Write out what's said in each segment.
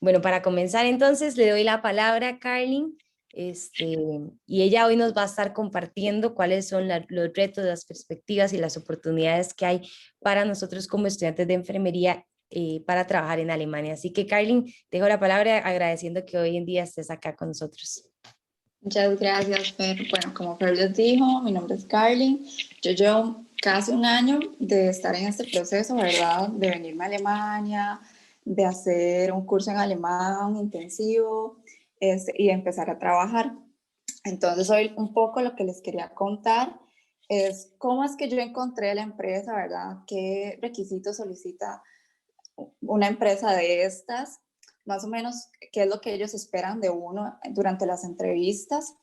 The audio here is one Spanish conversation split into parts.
Bueno, para comenzar entonces le doy la palabra a Carlin, y ella hoy nos va a estar compartiendo cuáles son los retos, las perspectivas y las oportunidades que hay para nosotros como estudiantes de enfermería para trabajar en Alemania. Así que Carlin, te dejo la palabra agradeciendo que hoy en día estés acá con nosotros. Muchas gracias, Fer. Bueno, como Fer les dijo, mi nombre es Carlin. Yo llevo casi un año de estar en este proceso, ¿verdad? De venirme a Alemania, de hacer un curso en alemán intensivo y empezar a trabajar. Entonces, hoy un poco lo que les quería contar es cómo es que yo encontré la empresa, ¿verdad? ¿Qué requisitos solicita una empresa de estas? Más o menos qué es lo que ellos esperan de uno durante las entrevistas.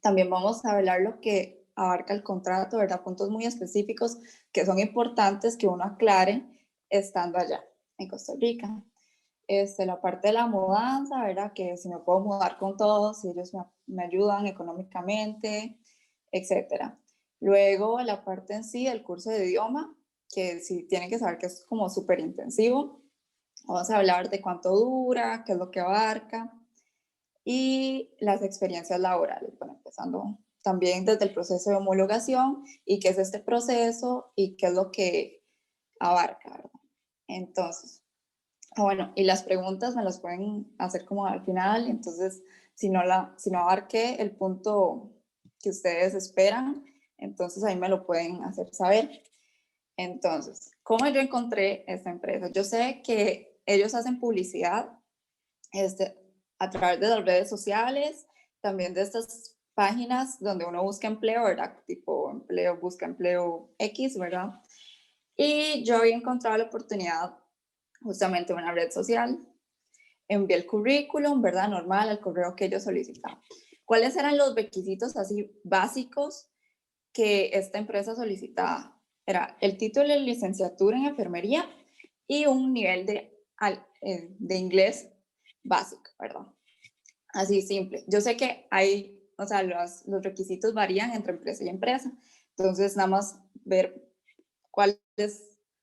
También vamos a hablar lo que abarca el contrato, ¿verdad? Puntos muy específicos que son importantes que uno aclare estando allá en Costa Rica. La parte de la mudanza, ¿verdad? Que si me puedo mudar con todos, si ellos me ayudan económicamente, etcétera. Luego la parte en sí del curso de idioma, que sí tienen que saber que es como súper intensivo. Vamos a hablar de cuánto dura, qué es lo que abarca y las experiencias laborales. Bueno, empezando también desde el proceso de homologación y qué es este proceso y qué es lo que abarca, ¿verdad? Entonces, bueno, y las preguntas me las pueden hacer como al final, entonces si no abarqué el punto que ustedes esperan, entonces ahí me lo pueden hacer saber. Entonces, ¿cómo yo encontré esta empresa? Yo sé que ellos hacen publicidad este, a través de las redes sociales, también de estas páginas donde uno busca empleo, ¿verdad? Tipo empleo, busca empleo X, ¿verdad? Y yo había encontrado la oportunidad justamente en una red social, envié el currículum, ¿verdad? Normal, al correo que ellos solicitaban. ¿Cuáles eran los requisitos así básicos que esta empresa solicitaba? Era el título de licenciatura en enfermería y un nivel de inglés básico, ¿verdad? Así simple. Yo sé que hay, o sea, los requisitos varían entre empresa y empresa, entonces nada más ver cuáles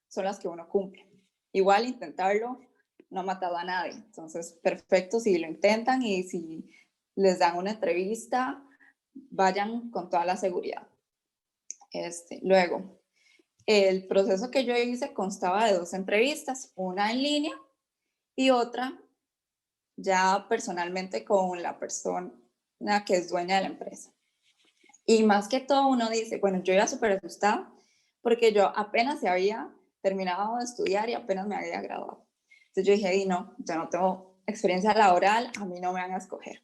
son las que uno cumple. Igual intentarlo no ha matado a nadie, entonces perfecto si lo intentan y si les dan una entrevista, vayan con toda la seguridad. Luego, el proceso que yo hice constaba de 2 entrevistas, una en línea y otra ya personalmente con la persona que es dueña de la empresa. Y más que todo uno dice, bueno, yo iba súper asustada porque yo apenas se había terminado de estudiar y apenas me había graduado. Entonces yo dije, y no, yo no tengo experiencia laboral, a mí no me van a escoger.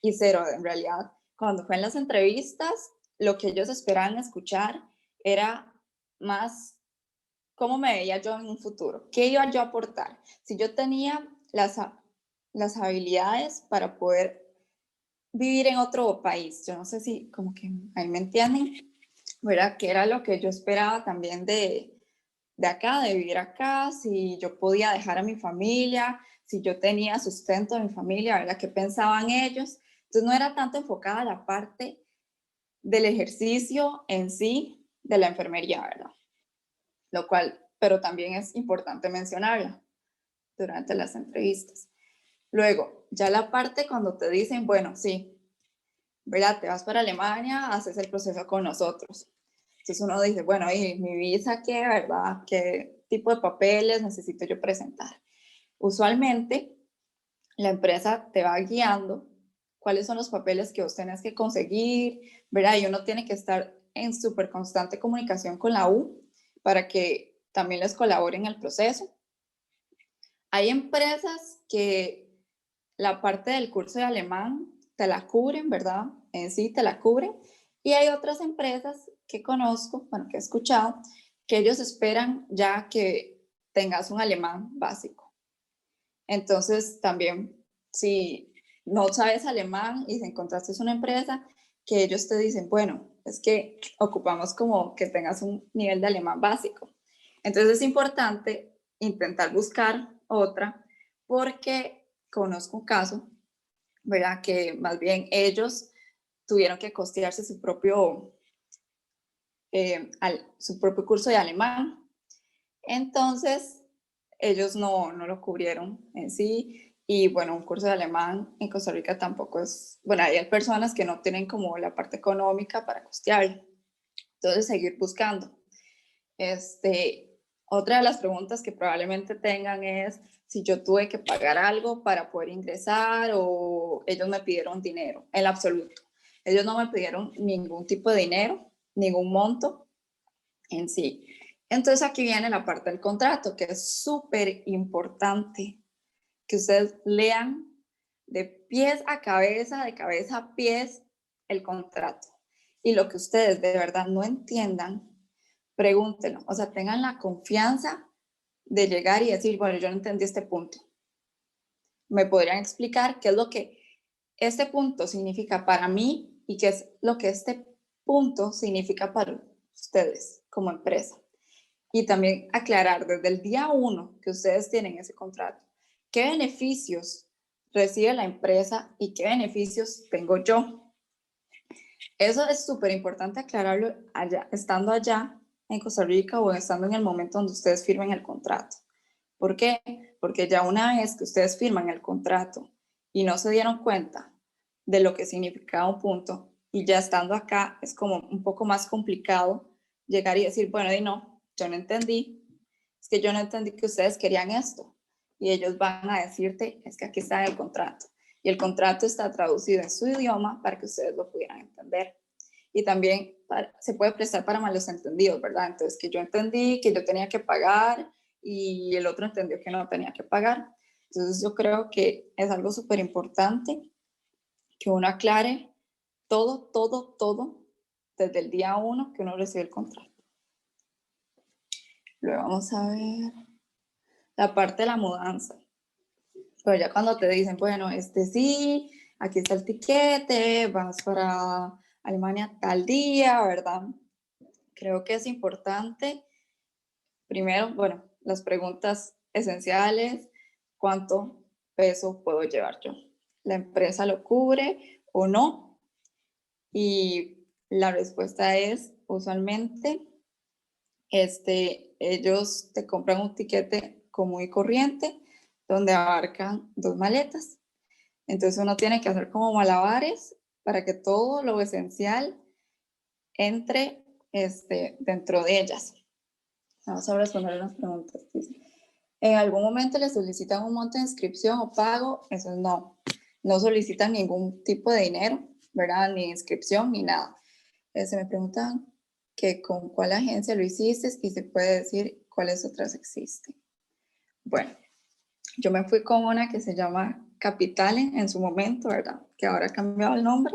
Y cero, en realidad, cuando fue en las entrevistas, lo que ellos esperaban escuchar era más cómo me veía yo en un futuro, qué iba yo a aportar, si yo tenía las habilidades para poder vivir en otro país. Yo no sé si como que ahí me entienden, ¿verdad? Que era lo que yo esperaba también de acá, de vivir acá, si yo podía dejar a mi familia, si yo tenía sustento de mi familia, ¿verdad? ¿Qué pensaban ellos? Entonces no era tanto enfocada a la parte del ejercicio en sí de la enfermería, ¿verdad? Lo cual, pero también es importante mencionarla durante las entrevistas. Luego, ya la parte cuando te dicen, bueno, sí, ¿verdad? Te vas para Alemania, haces el proceso con nosotros. Entonces uno dice, bueno, ¿y mi visa qué, verdad? ¿Qué tipo de papeles necesito yo presentar? Usualmente, la empresa te va guiando cuáles son los papeles que vos tenés que conseguir, ¿verdad? Y uno tiene que estar en súper constante comunicación con la U para que también les colaboren en el proceso. Hay empresas que la parte del curso de alemán te la cubren, ¿verdad? En sí te la cubren. Y hay otras empresas que conozco, bueno, que he escuchado, que ellos esperan ya que tengas un alemán básico. Entonces, también, si no sabes alemán y te encontraste una empresa, que ellos te dicen, bueno, es que ocupamos como que tengas un nivel de alemán básico. Entonces, es importante intentar buscar otra, porque conozco un caso, ¿verdad? Que más bien ellos tuvieron que costearse su propio curso de alemán. Entonces, ellos no lo cubrieron en sí Y bueno, un curso de alemán en Costa Rica tampoco es, bueno, hay personas que no tienen como la parte económica para costearlo. Entonces, seguir buscando. Otra de las preguntas que probablemente tengan es si yo tuve que pagar algo para poder ingresar o ellos me pidieron dinero. En absoluto. Ellos no me pidieron ningún tipo de dinero, ningún monto en sí. Entonces aquí viene la parte del contrato, que es súper importante que ustedes lean de pies a cabeza, de cabeza a pies, el contrato. Y lo que ustedes de verdad no entiendan, pregúntenlo. O sea, tengan la confianza de llegar y decir, bueno, yo no entendí este punto. ¿Me podrían explicar qué es lo que este punto significa para mí y qué es lo que este punto significa para ustedes como empresa? Y también aclarar desde el día 1 que ustedes tienen ese contrato, qué beneficios recibe la empresa y qué beneficios tengo yo. Eso es súper importante aclararlo allá, estando allá en Costa Rica o estando en el momento donde ustedes firmen el contrato. ¿Por qué? Porque ya una vez que ustedes firman el contrato y no se dieron cuenta de lo que significaba un punto, y ya estando acá es como un poco más complicado llegar y decir, bueno, y no, yo no entendí, es que yo no entendí que ustedes querían esto. Y ellos van a decirte, es que aquí está el contrato. Y el contrato está traducido en su idioma para que ustedes lo pudieran entender. Y también se puede prestar para malos entendidos, ¿verdad? Entonces, que yo entendí que yo tenía que pagar y el otro entendió que no tenía que pagar. Entonces, yo creo que es algo súper importante que uno aclare todo desde el día 1 que uno recibe el contrato. Luego vamos a ver la parte de la mudanza. Pero ya cuando te dicen, bueno, sí, aquí está el tiquete, vas para Alemania tal día, ¿verdad? Creo que es importante, primero, bueno, las preguntas esenciales, ¿cuánto peso puedo llevar yo? ¿La empresa lo cubre o no? Y la respuesta es, usualmente, ellos te compran un tiquete común y corriente donde abarcan 2 maletas. Entonces uno tiene que hacer como malabares para que todo lo esencial entre dentro de ellas. Vamos a responder unas preguntas. ¿En algún momento le solicitan un monto de inscripción o pago? Eso no solicitan ningún tipo de dinero, ¿verdad? Ni inscripción ni nada. Se me preguntan que con cuál agencia lo hiciste y se puede decir cuáles otras existen. Bueno, yo me fui con una que se llama Capitalen en su momento, ¿verdad? Que ahora ha cambiado el nombre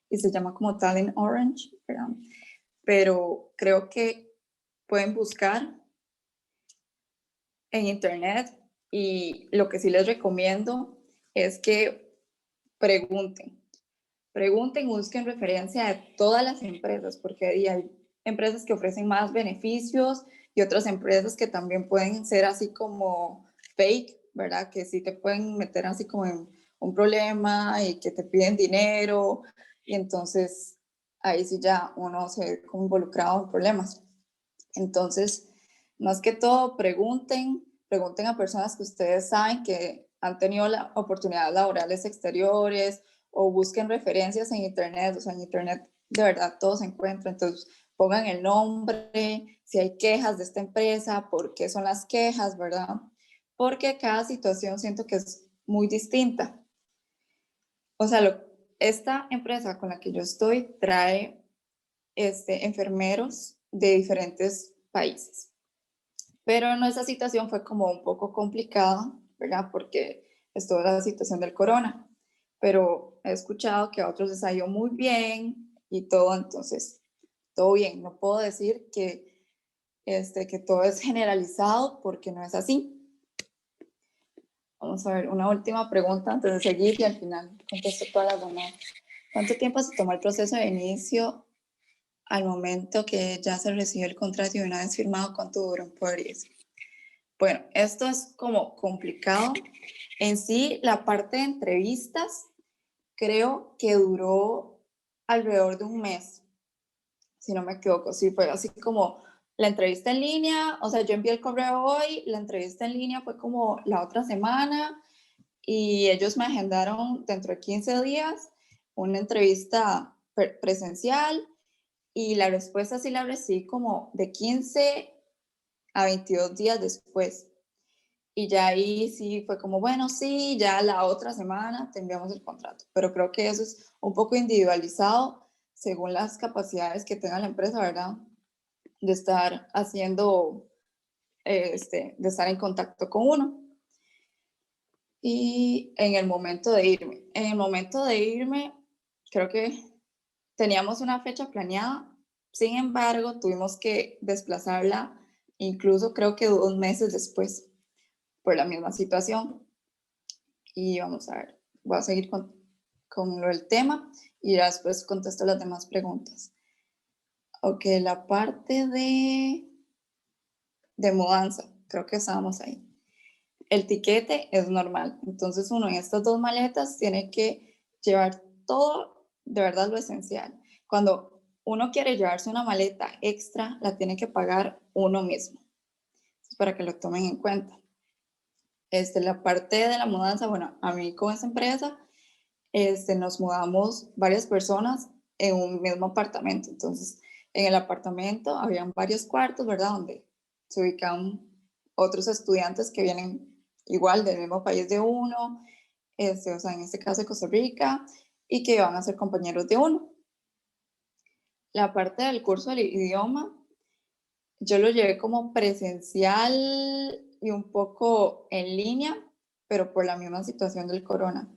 y se llama como Talent Orange, ¿verdad? Pero creo que pueden buscar en internet y lo que sí les recomiendo es que pregunten, busquen referencia de todas las empresas, porque hay empresas que ofrecen más beneficios y otras empresas que también pueden ser así como fake, ¿verdad? Que sí te pueden meter así como en un problema y que te piden dinero y entonces ahí sí ya uno se ve como involucrado en problemas. Entonces, más que todo, pregunten a personas que ustedes saben que han tenido la oportunidades laborales exteriores o busquen referencias en internet, o sea, en internet de verdad todo se encuentra, entonces pongan el nombre, si hay quejas de esta empresa, por qué son las quejas, ¿verdad? Porque cada situación siento que es muy distinta. O sea, esta empresa con la que yo estoy trae enfermeros de diferentes países. Pero nuestra situación fue como un poco complicada, ¿verdad? Porque es toda la situación del corona. Pero he escuchado que a otros les ha ido muy bien y todo, entonces, todo bien. No puedo decir que todo es generalizado porque no es así. Vamos a ver, una última pregunta antes de seguir y al final contesto todas las demás. ¿Cuánto tiempo se tomó el proceso de inicio al momento que ya se recibió el contrato y una vez firmado, cuánto duró en poder irse? Bueno, esto es como complicado. En sí, la parte de entrevistas creo que duró alrededor de un mes, si no me equivoco. Sí, fue así como la entrevista en línea, o sea, yo envié el correo hoy, la entrevista en línea fue como la otra semana y ellos me agendaron dentro de 15 días una entrevista presencial y la respuesta sí la recibí como de 15 a 22 días después. Y ya ahí sí fue como, bueno, sí, ya la otra semana te enviamos el contrato. Pero creo que eso es un poco individualizado según las capacidades que tenga la empresa, ¿verdad? De estar haciendo, de estar en contacto con uno. Y en el momento de irme, creo que teníamos una fecha planeada, sin embargo, tuvimos que desplazarla incluso creo que 2 meses después por la misma situación. Y vamos a ver, voy a seguir con lo del tema y ya después contesto las demás preguntas. Ok, la parte de mudanza, creo que estábamos ahí. El tiquete es normal, entonces uno en estas 2 maletas tiene que llevar todo, de verdad, lo esencial. Cuando uno quiere llevarse una maleta extra, la tiene que pagar uno mismo. Es para que lo tomen en cuenta. La parte de la mudanza, bueno, a mí con esa empresa, nos mudamos varias personas en un mismo apartamento. Entonces, en el apartamento habían varios cuartos, ¿verdad? Donde se ubicaban otros estudiantes que vienen igual del mismo país de uno, o sea, en este caso de Costa Rica, y que van a ser compañeros de uno. La parte del curso del idioma, yo lo llevé como presencial y un poco en línea, pero por la misma situación del corona.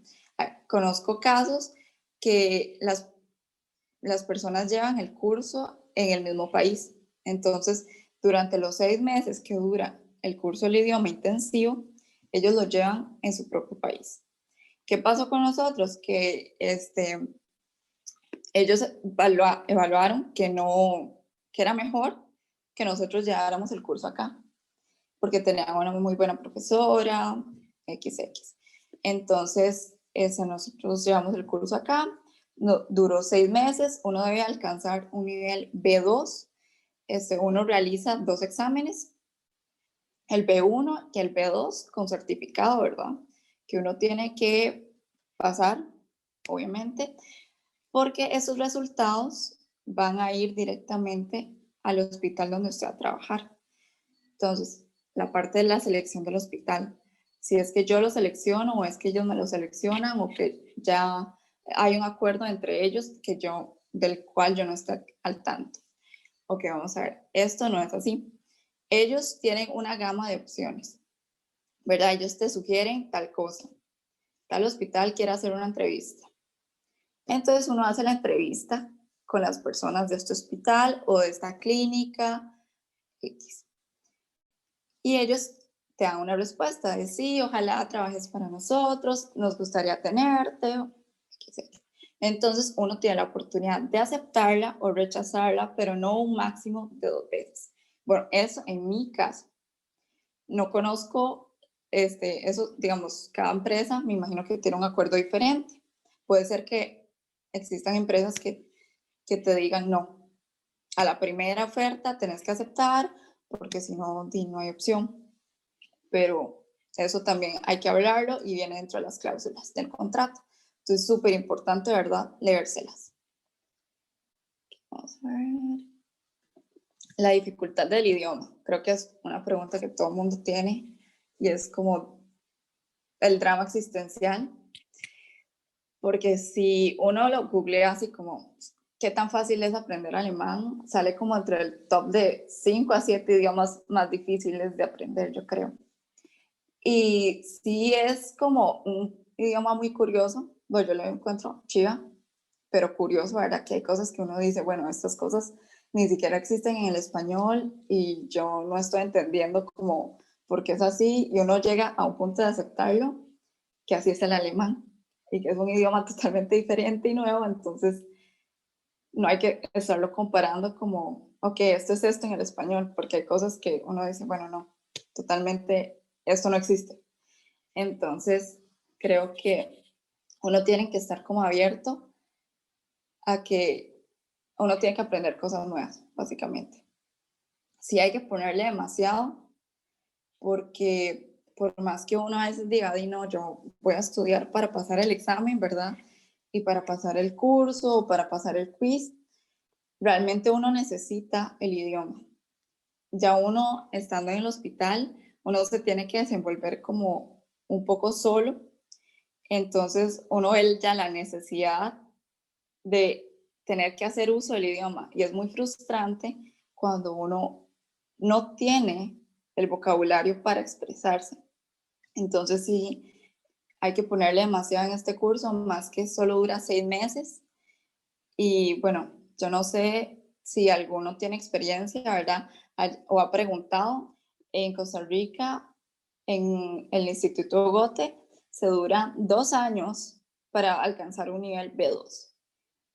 Conozco casos que las personas llevan el curso en el mismo país. Entonces, durante los 6 meses que dura el curso del idioma intensivo, ellos lo llevan en su propio país. ¿Qué pasó con nosotros? Que ellos evaluaron que era mejor que nosotros lleváramos el curso acá, porque tenían una muy buena profesora, XX. Entonces, nosotros llevamos el curso acá, duró 6 meses, uno debe alcanzar un nivel B2, uno realiza 2 exámenes, el B1 y el B2 con certificado, ¿verdad? Que uno tiene que pasar, obviamente, porque esos resultados van a ir directamente al hospital donde usted va a trabajar. Entonces, la parte de la selección del hospital, si es que yo lo selecciono o es que ellos me lo seleccionan o que ya hay un acuerdo entre ellos del cual yo no estoy al tanto. Ok, vamos a ver, esto no es así. Ellos tienen una gama de opciones, ¿verdad? Ellos te sugieren tal cosa. Tal hospital quiere hacer una entrevista. Entonces uno hace la entrevista con las personas de este hospital o de esta clínica X. Y ellos te dan una respuesta de sí, ojalá trabajes para nosotros, nos gustaría tenerte, etc. Entonces uno tiene la oportunidad de aceptarla o rechazarla, pero no un máximo de 2 veces. Bueno, eso en mi caso. No conozco eso, digamos, cada empresa, me imagino que tiene un acuerdo diferente. Puede ser que existan empresas que te digan no. A la primera oferta tenés que aceptar porque si no, no hay opción. Pero eso también hay que hablarlo y viene dentro de las cláusulas del contrato. Entonces, súper importante, ¿verdad? Leérselas. Vamos a ver. La dificultad del idioma. Creo que es una pregunta que todo el mundo tiene y es como el drama existencial. Porque si uno lo googlea así como qué tan fácil es aprender alemán, sale como entre el top de 5 a 7 idiomas más difíciles de aprender, yo creo. Y sí es como un idioma muy curioso, bueno, yo lo encuentro chiva, pero curioso, ¿verdad? Que hay cosas que uno dice, bueno, estas cosas ni siquiera existen en el español y yo no estoy entendiendo como por qué es así y uno llega a un punto de aceptarlo, que así es el alemán y que es un idioma totalmente diferente y nuevo, entonces no hay que estarlo comparando como, ok, esto es esto en el español, porque hay cosas que uno dice, bueno, no, totalmente, esto no existe. Entonces, creo que uno tiene que estar como abierto a que uno tiene que aprender cosas nuevas, básicamente. Sí hay que ponerle demasiado, porque por más que uno a veces diga, "Di, no, yo voy a estudiar para pasar el examen, ¿verdad? Y para pasar el curso o para pasar el quiz, realmente uno necesita el idioma. Ya uno estando en el hospital, uno se tiene que desenvolver como un poco solo, entonces uno ve ya la necesidad de tener que hacer uso del idioma y es muy frustrante cuando uno no tiene el vocabulario para expresarse. Entonces sí, hay que ponerle demasiado en este curso, más que solo dura 6 meses. Y bueno, yo no sé si alguno tiene experiencia, ¿verdad? O ha preguntado, en Costa Rica, en el Instituto Goethe, se dura 2 años para alcanzar un nivel B2.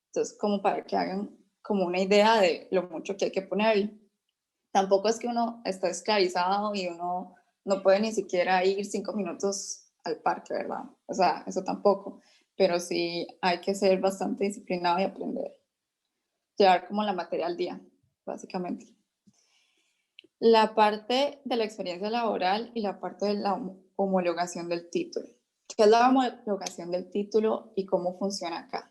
Entonces, como para que hagan como una idea de lo mucho que hay que ponerle. Tampoco es que uno está esclavizado y uno no puede ni siquiera ir 5 minutos al parque, ¿verdad? O sea, eso tampoco. Pero sí hay que ser bastante disciplinado y aprender. Llevar como la materia al día, básicamente. La parte de la experiencia laboral y la parte de la homologación del título. ¿Qué es la homologación del título y cómo funciona acá?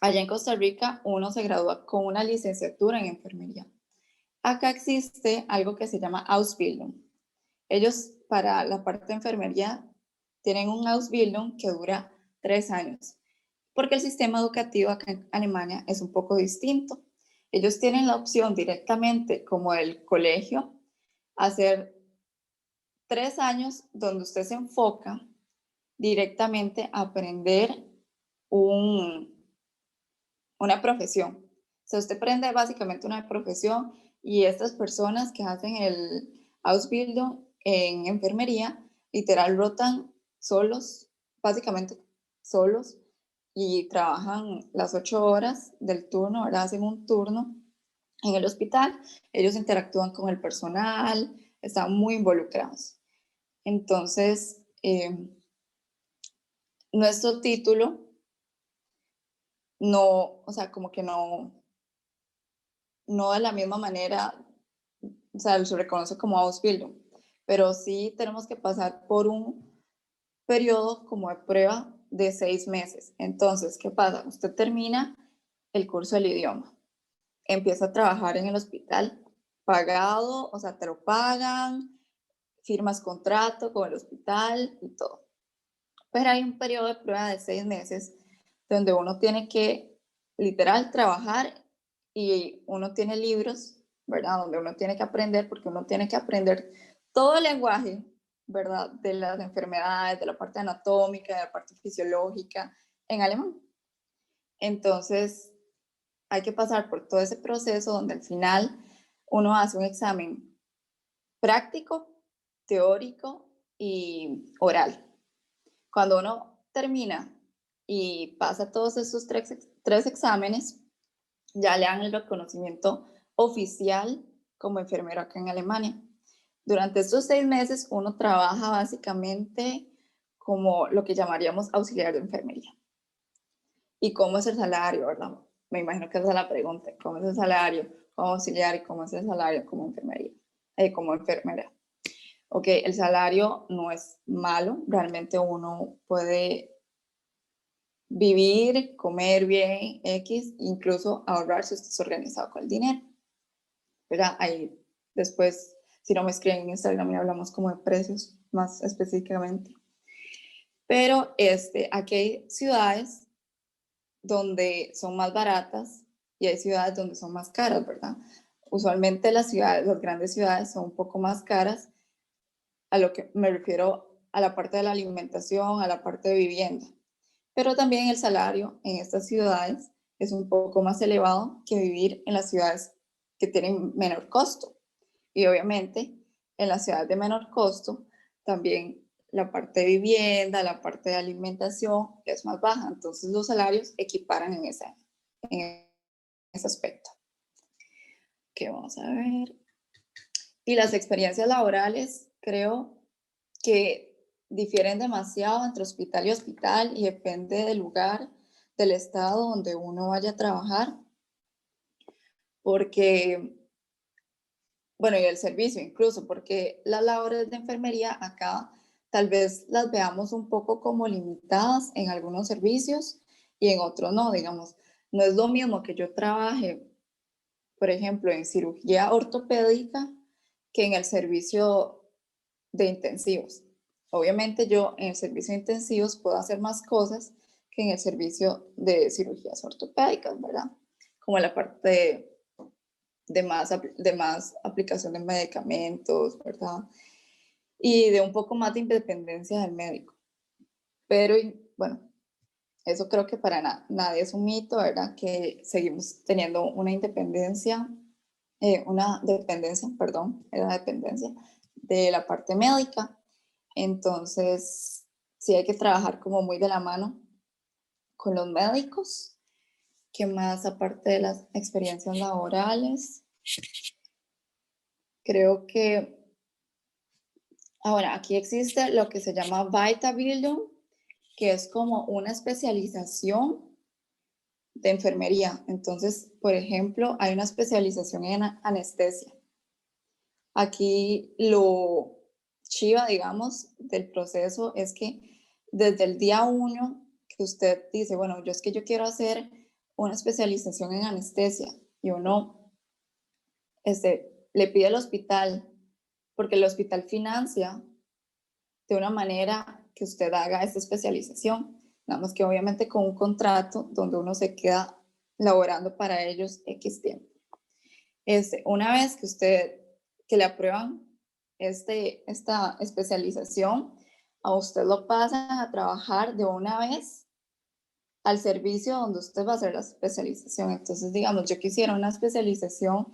Allá en Costa Rica uno se gradúa con una licenciatura en enfermería. Acá existe algo que se llama Ausbildung. Ellos para la parte de enfermería tienen un Ausbildung que dura 3 años, porque el sistema educativo acá en Alemania es un poco distinto. Ellos tienen la opción directamente, como el colegio, hacer 3 años donde usted se enfoca directamente a aprender una profesión. O sea, usted aprende básicamente una profesión y estas personas que hacen el Ausbildung en enfermería, literal rotan solos, básicamente solos, y trabajan las 8 horas del turno, ahora hacen un turno en el hospital, ellos interactúan con el personal, están muy involucrados. Entonces, nuestro título no, o sea, como que no de la misma manera, o sea, se reconoce como Ausbildung, pero sí tenemos que pasar por un periodo como de prueba de 6 meses. Entonces, ¿qué pasa? Usted termina el curso del idioma, empieza a trabajar en el hospital pagado, o sea, te lo pagan, firmas contrato con el hospital y todo. Pero hay un periodo de prueba de 6 meses donde uno tiene que literal trabajar y uno tiene libros, ¿verdad? Donde uno tiene que aprender, porque uno tiene que aprender todo el lenguaje, ¿verdad? De las enfermedades, de la parte anatómica, de la parte fisiológica en alemán. Entonces, hay que pasar por todo ese proceso donde al final uno hace un examen práctico, teórico y oral. Cuando uno termina y pasa todos esos tres exámenes, ya le dan el reconocimiento oficial como enfermero acá en Alemania. Durante estos 6 meses uno trabaja básicamente como lo que llamaríamos auxiliar de enfermería. ¿Y cómo es el salario, verdad? Me imagino que esa es la pregunta. ¿Cómo es el salario como auxiliar y cómo es el salario como enfermería? Como enfermera. Ok, el salario no es malo, realmente uno puede vivir, comer bien, X, incluso ahorrar si usted es organizado con el dinero. ¿Verdad? Ahí después, si no me escriben en Instagram y hablamos como de precios más específicamente. Pero aquí hay ciudades donde son más baratas y hay ciudades donde son más caras, ¿verdad? Usualmente las grandes ciudades son un poco más caras, a lo que me refiero a la parte de la alimentación, a la parte de vivienda. Pero también el salario en estas ciudades es un poco más elevado que vivir en las ciudades que tienen menor costo. Y obviamente en las ciudades de menor costo también la parte de vivienda, la parte de alimentación es más baja. Entonces los salarios equiparan en ese aspecto. ¿Qué vamos a ver? Y las experiencias laborales creo que difieren demasiado entre hospital y hospital y depende del lugar, del estado donde uno vaya a trabajar, porque, bueno, y el servicio incluso, porque las labores de enfermería acá tal vez las veamos un poco como limitadas en algunos servicios y en otros no, digamos. No es lo mismo que yo trabaje, por ejemplo, en cirugía ortopédica que en el servicio de intensivos. Obviamente yo en el servicio de intensivos puedo hacer más cosas que en el servicio de cirugías ortopédicas, ¿verdad? Como la parte de más aplicación de medicamentos, ¿verdad? Y de un poco más de independencia del médico. Pero bueno, eso creo que para nadie es un mito, ¿verdad? Que seguimos teniendo una dependencia, perdón, era dependencia de la parte médica. Entonces, sí hay que trabajar como muy de la mano con los médicos. ¿Qué más aparte de las experiencias laborales? Creo que ahora aquí existe lo que se llama Weiterbildung, que es como una especialización de enfermería. Entonces, por ejemplo, hay una especialización en anestesia. Aquí lo chiva, digamos, del proceso es que desde el día 1 que usted dice, bueno, yo es que yo quiero hacer una especialización en anestesia y uno le pide al hospital, porque el hospital financia de una manera que usted haga esta especialización. Nada más que obviamente con un contrato donde uno se queda laborando para ellos X tiempo. Una vez que le aprueban esta especialización, a usted lo pasan a trabajar de una vez al servicio donde usted va a hacer la especialización. Entonces, digamos, yo quisiera una especialización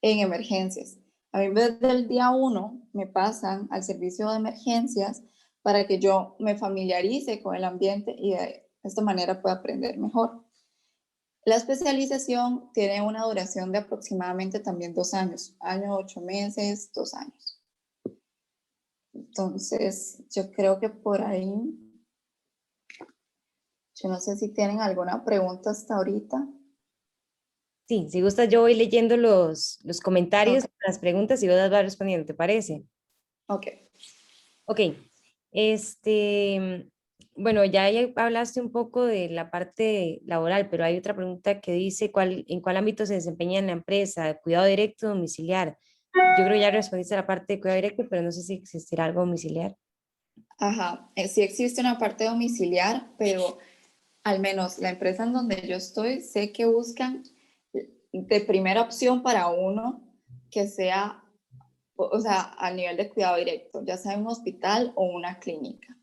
en emergencias. A mí desde el día 1 me pasan al servicio de emergencias para que yo me familiarice con el ambiente y de esta manera pueda aprender mejor. La especialización tiene una duración de aproximadamente también 2 años, año, 8 meses, 2 años. Entonces, yo creo que por ahí, yo no sé si tienen alguna pregunta hasta ahorita. Sí, si gustas, yo voy leyendo los comentarios, Ok. las preguntas y vos las vas respondiendo, ¿te parece? Ok. Ok, bueno, ya ahí hablaste un poco de la parte laboral, pero hay otra pregunta que dice, ¿en cuál ámbito se desempeña en la empresa? ¿Cuidado directo, domiciliar? Yo creo que ya respondiste a la parte de cuidado directo, pero no sé si existirá algo domiciliar. Ajá, sí existe una parte domiciliar, pero al menos la empresa en donde yo estoy, sé que buscan de primera opción para uno que sea, o sea, a nivel de cuidado directo, ya sea en un hospital o una clínica.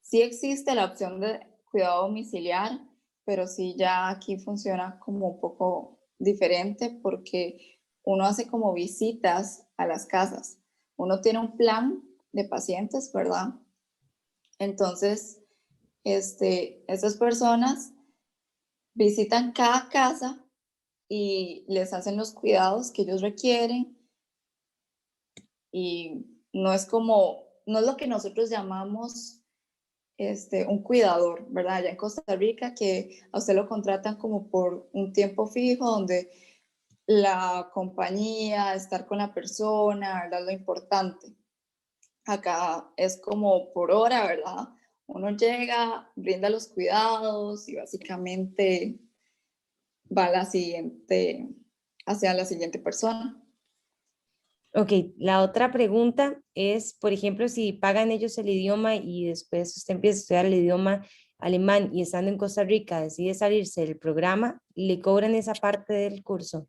Sí existe la opción de cuidado domiciliar, pero sí ya aquí funciona como un poco diferente porque uno hace como visitas a las casas. Uno tiene un plan de pacientes, ¿verdad? Entonces, esas personas visitan cada casa y les hacen los cuidados que ellos requieren y no es lo que nosotros llamamos un cuidador, ¿verdad? Allá en Costa Rica, que a usted lo contratan como por un tiempo fijo, donde la compañía, estar con la persona, ¿verdad? Lo importante. Acá es como por hora, ¿verdad? Uno llega, brinda los cuidados y básicamente va hacia la siguiente persona. Ok, la otra pregunta es, por ejemplo, si pagan ellos el idioma y después usted empieza a estudiar el idioma alemán y estando en Costa Rica decide salirse del programa, ¿le cobran esa parte del curso?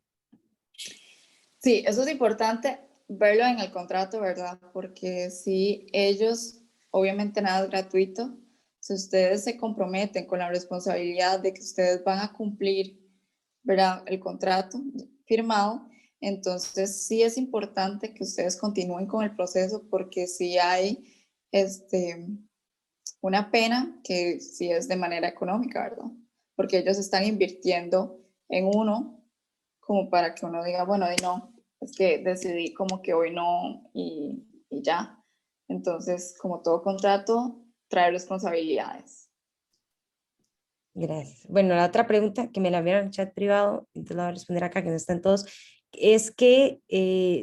Sí, eso es importante verlo en el contrato, ¿verdad? Porque si ellos, obviamente nada es gratuito, si ustedes se comprometen con la responsabilidad de que ustedes van a cumplir, ¿verdad? El contrato firmado, entonces sí es importante que ustedes continúen con el proceso porque si hay una pena que sí es de manera económica, ¿verdad? Porque ellos están invirtiendo en uno como para que uno diga, bueno, y no, es que decidí como que hoy no y ya. Entonces, como todo contrato, trae responsabilidades. Gracias. Bueno, la otra pregunta que me la enviaron en chat privado, entonces la voy a responder acá, que no están todos. es que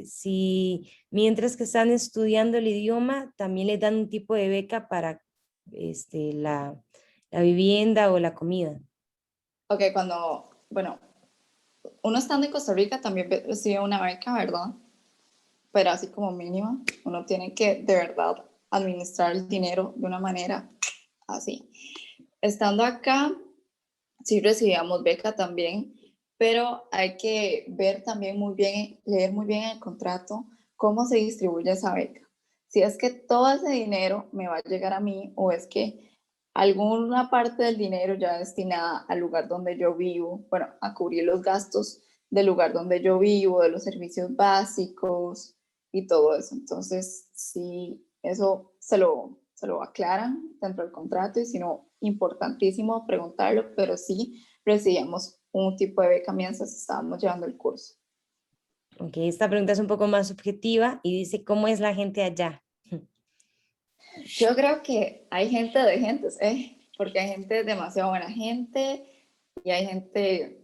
si mientras que están estudiando el idioma, también les dan un tipo de beca para la vivienda o la comida. Ok, bueno, uno estando en Costa Rica también recibe una beca, ¿verdad? Pero así como mínima, uno tiene que de verdad administrar el dinero de una manera así. Estando acá, sí recibíamos beca también, pero hay que ver también muy bien, leer muy bien el contrato, cómo se distribuye esa beca. Si es que todo ese dinero me va a llegar a mí o es que alguna parte del dinero ya destinada al lugar donde yo vivo, bueno, a cubrir los gastos del lugar donde yo vivo, de los servicios básicos y todo eso. Entonces, sí, eso se lo aclaran dentro del contrato y si no, importantísimo preguntarlo, pero sí recibíamos un tipo de beca mientras estábamos llevando el curso. Ok, esta pregunta es un poco más subjetiva y dice, ¿cómo es la gente allá? Yo creo que hay gente de gentes, porque hay gente demasiado buena gente y hay gente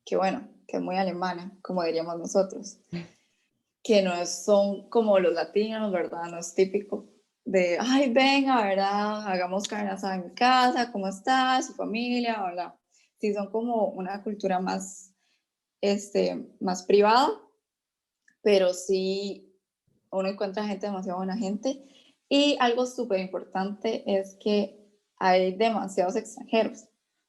que, bueno, que es muy alemana, como diríamos nosotros, que no son como los latinos, ¿verdad? No es típico de, ay, venga, ¿verdad? Hagamos carne asada en mi casa, ¿cómo está? ¿Su familia? Hola. Sí, son como una cultura más privada, pero sí uno encuentra gente demasiado buena gente. Y algo súper importante es que hay demasiados extranjeros.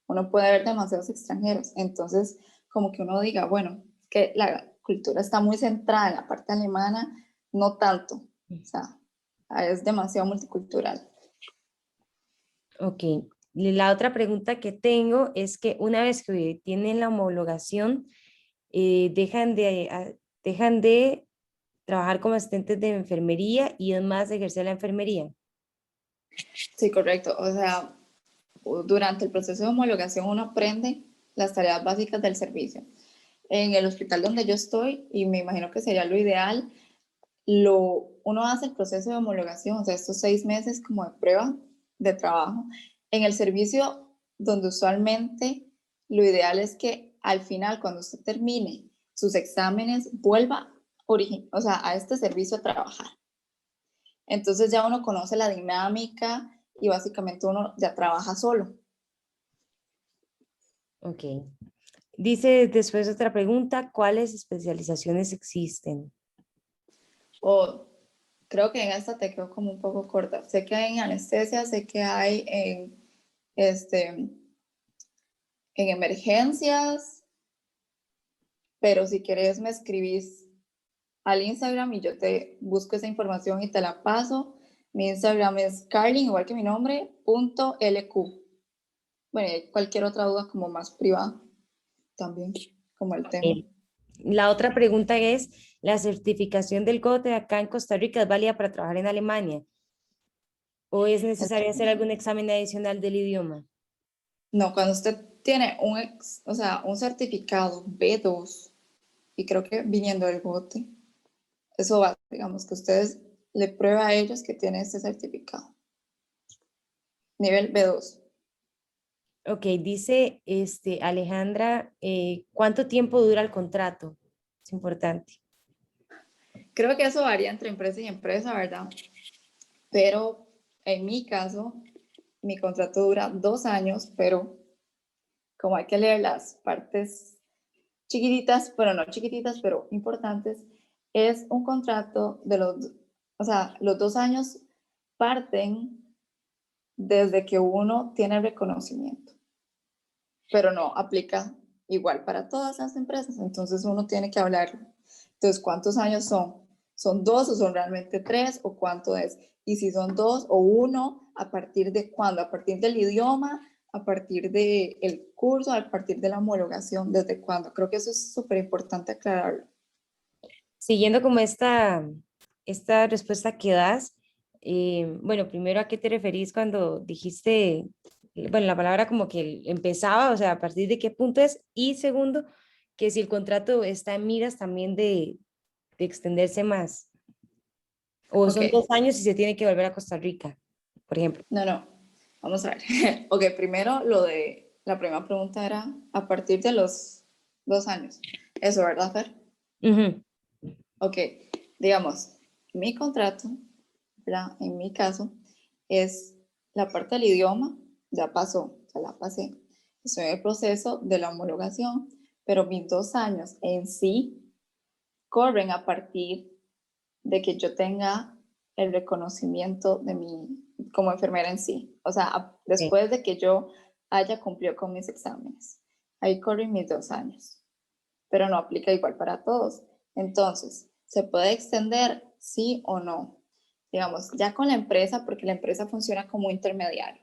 Uno puede ver demasiados extranjeros. Entonces, como que uno diga, bueno, que la cultura está muy centrada en la parte alemana, no tanto. O sea, es demasiado multicultural. Ok, la otra pregunta que tengo es que una vez que tienen la homologación, dejan de trabajar como asistentes de enfermería y además de ejercer la enfermería. Sí, correcto. O sea, durante el proceso de homologación uno aprende las tareas básicas del servicio. En el hospital donde yo estoy, y me imagino que sería lo ideal, uno hace el proceso de homologación, o sea, estos 6 meses como de prueba de trabajo. En el servicio donde usualmente lo ideal es que al final, cuando usted termine sus exámenes, vuelva o sea, a este servicio a trabajar. Entonces ya uno conoce la dinámica y básicamente uno ya trabaja solo. Ok. Dice después otra pregunta, ¿cuáles especializaciones existen? O creo que en esta te quedó como un poco corta. Sé que hay en anestesia, sé que hay en emergencias, pero si quieres me escribís al Instagram y yo te busco esa información y te la paso. Mi Instagram es Carlin, igual que mi nombre, .lq. Bueno, y cualquier otra duda como más privada también, como el tema. Eh, La otra pregunta es, ¿la certificación del GOTE acá en Costa Rica es válida para trabajar en Alemania? ¿O es necesario hacer algún examen adicional del idioma? No, cuando usted tiene o sea, un certificado B2, y creo que viniendo del bote, eso va, digamos, que ustedes le prueba a ellos que tiene este certificado. Nivel B2. Ok, dice Alejandra, ¿cuánto tiempo dura el contrato? Es importante. Creo que eso varía entre empresa y empresa, ¿verdad? Pero en mi caso, mi contrato dura 2 años, pero como hay que leer las partes chiquititas, bueno, no chiquititas, pero importantes, es un contrato o sea, los 2 años parten desde que uno tiene reconocimiento, pero no aplica igual para todas las empresas, entonces uno tiene que hablar. Entonces, ¿cuántos años son? ¿Son 2 o son realmente 3 o cuánto es? Y si son 2 o 1, ¿a partir de cuándo? ¿A partir del idioma? ¿A partir del curso? ¿A partir de la homologación? ¿Desde cuándo? Creo que eso es súper importante aclararlo. Siguiendo como esta respuesta que das, bueno, primero, ¿a qué te referís cuando dijiste, bueno, la palabra como que empezaba, o sea, a partir de qué punto es? Y segundo, que si el contrato está en miras también de extenderse más, o Ok, son 2 años y se tiene que volver a Costa Rica, por ejemplo. no, vamos a ver. Ok, primero lo de la primera pregunta era a partir de los 2 años. Eso, ¿verdad, Fer? Ujú. Ok, digamos, mi contrato, ¿verdad? En mi caso, es la parte del idioma, ya pasó, ya la pasé. Estoy en el proceso de la homologación, pero mis 2 años en sí corren a partir de que yo tenga el reconocimiento de mi, como enfermera en sí. O sea, Ok. después de que yo haya cumplido con mis exámenes. Ahí corren mis 2 años, pero no aplica igual para todos. Entonces, ¿se puede extender sí o no? Digamos, ya con la empresa, porque la empresa funciona como intermediario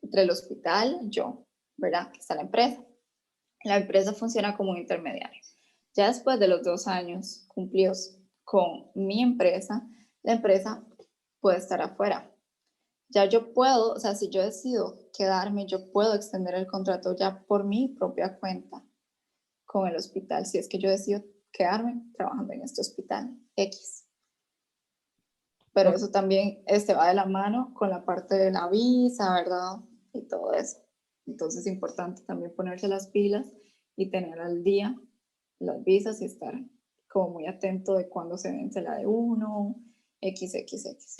entre el hospital, yo, ¿verdad? Que está la empresa. La empresa funciona como un intermediario. Ya después de los 2 años cumplidos con mi empresa, la empresa puede estar afuera. Ya yo puedo, o sea, si yo decido quedarme, yo puedo extender el contrato ya por mi propia cuenta con el hospital, si es que yo decido quedarme trabajando en este hospital X. Pero Ok. eso también va de la mano con la parte de la visa, ¿verdad? Y todo eso. Entonces es importante también ponerse las pilas y tener al día las visas y estar como muy atento de cuándo se vence la de uno, XXX.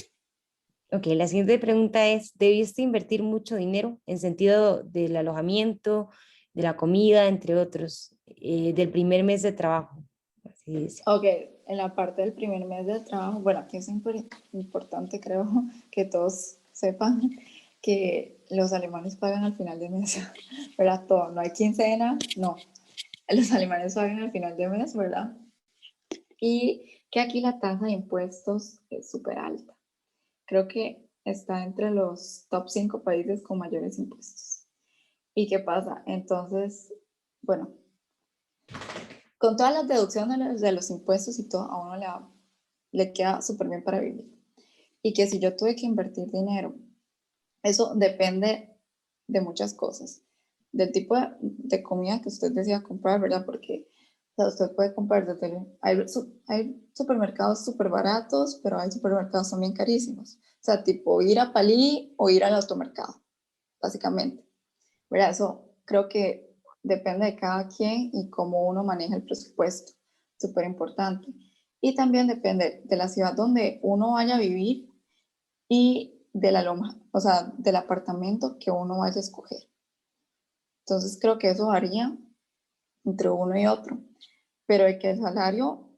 Ok, la siguiente pregunta es, ¿debiste invertir mucho dinero en sentido del alojamiento, de la comida, entre otros, del primer mes de trabajo? Así dice. Ok, en la parte del primer mes de trabajo, bueno, aquí es importante, creo, que todos sepan que los alemanes pagan al final de mes, ¿verdad? Todo, no hay quincena, no. Los alemanes pagan al final de mes, ¿verdad? Y que aquí la tasa de impuestos es súper alta. Creo que está entre los top 5 países con mayores impuestos. ¿Y qué pasa? Entonces, bueno, con todas las deducciones de los impuestos y todo, a uno le queda súper bien para vivir. Y que si yo tuve que invertir dinero, eso depende de muchas cosas. Del tipo de comida que usted decida comprar, ¿verdad? Porque o sea, usted puede comprar desde... Hay supermercados súper baratos, pero hay supermercados también carísimos. O sea, tipo ir a Palí o ir al automercado, básicamente. ¿Verdad? Eso creo que depende de cada quien y cómo uno maneja el presupuesto. Súper importante. Y también depende de la ciudad donde uno vaya a vivir y de la loma, o sea, del apartamento que uno vaya a escoger. Entonces creo que eso varía entre uno y otro, pero el que el salario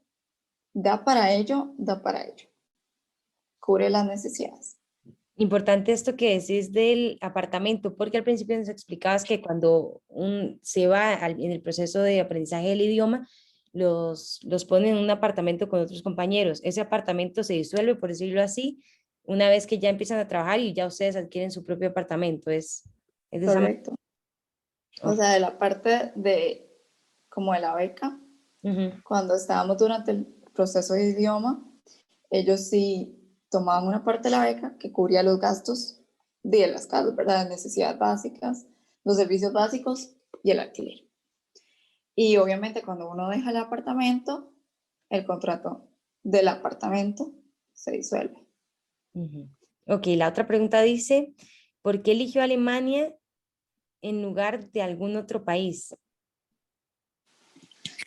da para ello, da para ello, cubre las necesidades. Importante esto que decís del apartamento, porque al principio nos explicabas que cuando se va en el proceso de aprendizaje del idioma, los ponen en un apartamento con otros compañeros. Ese apartamento se disuelve, por decirlo así, una vez que ya empiezan a trabajar y ya ustedes adquieren su propio apartamento. Es de esa manera. Correcto. O sea, de la parte de como de la beca, Ujú. cuando estábamos durante el proceso de idioma, ellos sí tomaban una parte de la beca que cubría los gastos de las casas, ¿verdad? Las necesidades básicas, los servicios básicos y el alquiler. Y obviamente cuando uno deja el apartamento, el contrato del apartamento se disuelve. Ujú. Ok, la otra pregunta dice, ¿por qué eligió Alemania en lugar de algún otro país?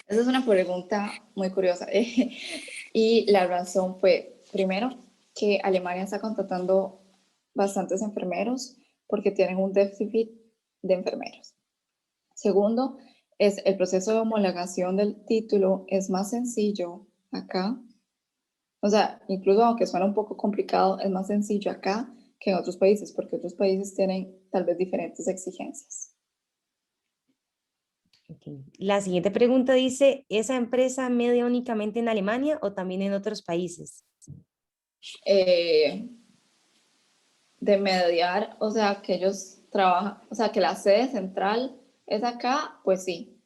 Esa es una pregunta muy curiosa. Y la razón fue, primero, que Alemania está contratando bastantes enfermeros porque tienen un déficit de enfermeros. Segundo, es el proceso de homologación del título es más sencillo acá. O sea, incluso aunque suena un poco complicado, es más sencillo acá que en otros países, porque otros países tienen tal vez diferentes exigencias. Ok. La siguiente pregunta dice, ¿esa empresa media únicamente en Alemania o también en otros países? Eh, de mediar, o sea, que ellos trabajan, o sea, que la sede central es acá, pues sí,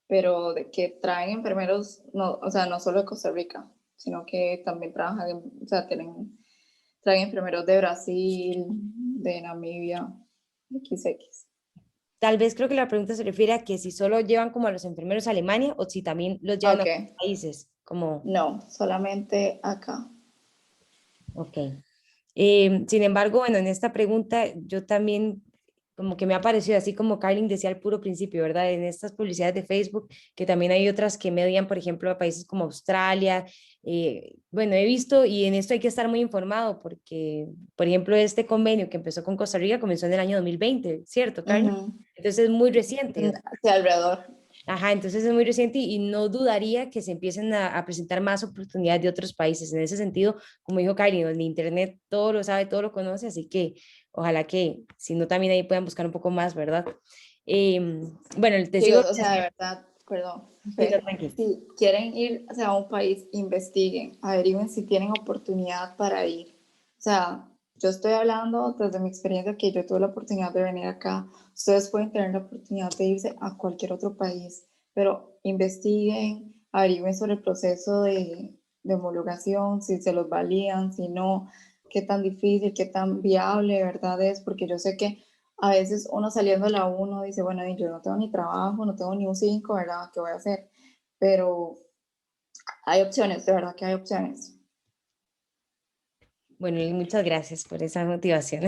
pero de que traen enfermeros, no, o sea, no solo de Costa Rica, sino que también trabajan, o sea, traen enfermeros de Brasil, de Namibia, XX. Tal vez creo que la pregunta se refiere a que si solo llevan como a los enfermeros a Alemania o si también los llevan a Ok, otros países, como, no, solamente acá. ok. Sin embargo, bueno, en esta pregunta yo también como que me ha parecido, así como Carlin decía al puro principio, ¿verdad? En estas publicidades de Facebook, que también hay otras que median, por ejemplo, a países como Australia. Bueno, he visto y en esto hay que estar muy informado porque, por ejemplo, este convenio que empezó con Costa Rica comenzó en el año 2020, ¿cierto, Carlin? Ujú. Entonces es muy reciente. Sí, alrededor. Ajá, entonces es muy reciente y no dudaría que se empiecen a presentar más oportunidades de otros países. En ese sentido, como dijo Karin, el Internet todo lo sabe, todo lo conoce, así que ojalá que, si no, también ahí puedan buscar un poco más, ¿verdad? Bueno, te sigo. Chicos, o sea, de verdad, perdón, Sí, no, Fer, tranqui. si quieren ir, o sea, a un país, investiguen, averigüen si tienen oportunidad para ir. O sea, yo estoy hablando desde mi experiencia que yo tuve la oportunidad de venir acá. Ustedes pueden tener la oportunidad de irse a cualquier otro país, pero investiguen, averigüen sobre el proceso de homologación, si se los valían, si no, qué tan difícil, qué tan viable, de verdad es, porque yo sé que a veces uno saliendo de la uno dice, bueno, yo no tengo ni trabajo, no tengo ni un 5, ¿verdad? ¿Qué voy a hacer? Pero hay opciones, de verdad que hay opciones. Bueno, y muchas gracias por esa motivación.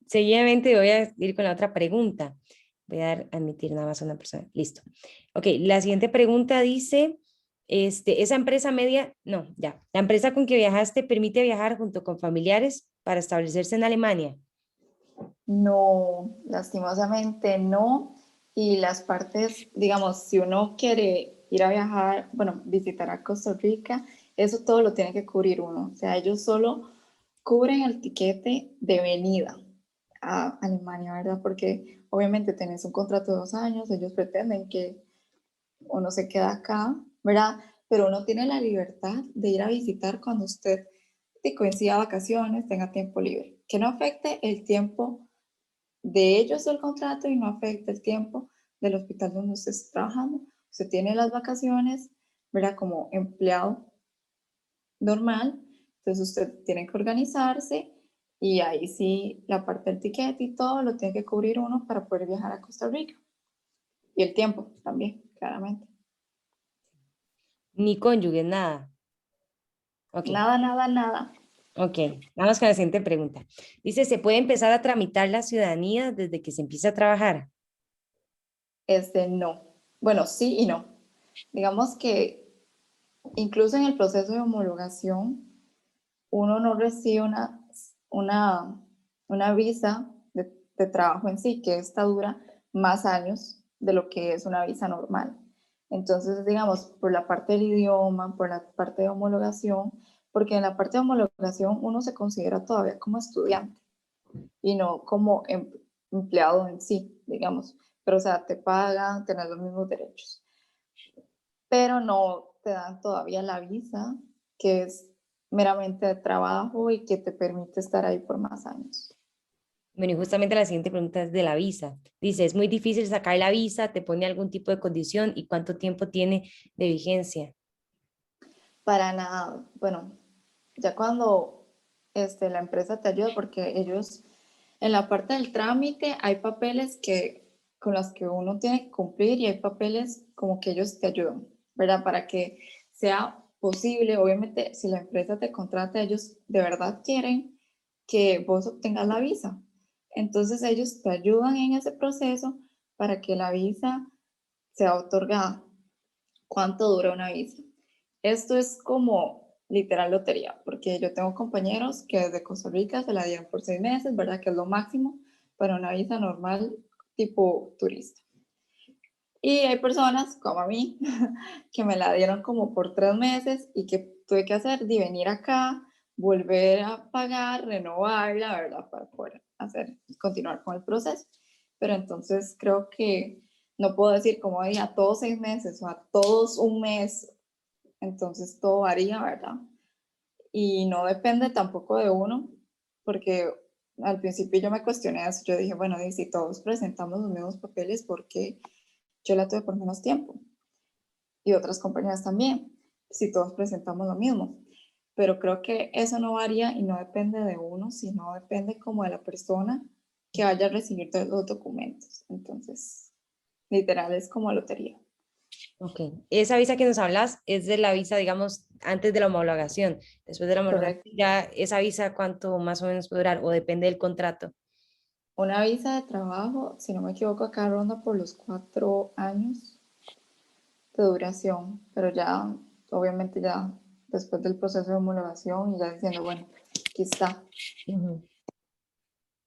Seguidamente voy a ir con la otra pregunta. Voy a dar, admitir nada más a una persona. Listo. Ok, la siguiente pregunta dice, esa empresa media, no, ya, la empresa con que viajaste permite viajar junto con familiares para establecerse en Alemania. No, lastimosamente no. Y las partes, digamos, si uno quiere ir a viajar, bueno, visitar a Costa Rica, eso todo lo tiene que cubrir uno. O sea, ellos solo cubren el tiquete de venida a Alemania, ¿verdad? Porque obviamente tenés un contrato de 2 años, ellos pretenden que uno se queda acá, ¿verdad? Pero uno tiene la libertad de ir a visitar cuando usted te coincida vacaciones, tenga tiempo libre. Que no afecte el tiempo de ellos del contrato y no afecte el tiempo del hospital donde usted está trabajando. Usted tiene las vacaciones, ¿verdad? Como empleado normal, entonces usted tiene que organizarse y ahí sí la parte del ticket y todo lo tiene que cubrir uno para poder viajar a Costa Rica. Y el tiempo también, claramente. Ni cónyuge, nada. Ok, Nada, nada, nada. ok. Vamos con la siguiente pregunta. Dice, ¿se puede empezar a tramitar la ciudadanía desde que se empieza a trabajar? No. Bueno, sí y no. Digamos que incluso en el proceso de homologación, uno no recibe una, una visa de trabajo en sí, que esta dura más años de lo que es una visa normal. Entonces, digamos, por la parte del idioma, por la parte de homologación, porque en la parte de homologación uno se considera todavía como estudiante y no como empleado en sí, digamos. Pero, o sea, te pagan, tenés los mismos derechos, pero no te dan todavía la visa, que es meramente de trabajo y que te permite estar ahí por más años. Bueno, y justamente la siguiente pregunta es de la visa. Dice, ¿es muy difícil sacar la visa? ¿Te pone algún tipo de condición? ¿Y cuánto tiempo tiene de vigencia? Para nada, bueno, ya cuando la empresa te ayuda, porque ellos en la parte del trámite hay papeles con los que uno tiene que cumplir y hay papeles como que ellos te ayudan, ¿verdad? Para que sea posible, obviamente, si la empresa te contrata, ellos de verdad quieren que vos obtengas la visa. Entonces ellos te ayudan en ese proceso para que la visa sea otorgada. ¿Cuánto dura una visa? Esto es como literal lotería, porque yo tengo compañeros que desde Costa Rica se la dieron por 6 meses, ¿verdad? Que es lo máximo para una visa normal tipo turista. Y hay personas como a mí que me la dieron como por 3 meses y que tuve que hacer de venir acá, volver a pagar, renovarla, ¿verdad? Para poder continuar con el proceso. Pero entonces creo que no puedo decir como a todos 6 meses o a todos un mes, entonces todo varía, ¿verdad? Y no depende tampoco de uno, porque al principio yo me cuestioné eso, yo dije, bueno, y si todos presentamos los mismos papeles, ¿por qué yo la tuve por menos tiempo? Y otras compañías también, si todos presentamos lo mismo. Pero creo que eso no varía y no depende de uno, sino depende como de la persona que vaya a recibir los documentos. Entonces, literal es como lotería. Ok. Esa visa que nos hablas es de la visa, digamos, antes de la homologación. Después de la homologación, Correcto. ya esa visa, ¿cuánto más o menos puede durar? O depende del contrato. Una visa de trabajo, si no me equivoco, acá ronda por los 4 años de duración, pero ya, obviamente ya después del proceso de homologación y ya diciendo, bueno, aquí está. Ujú.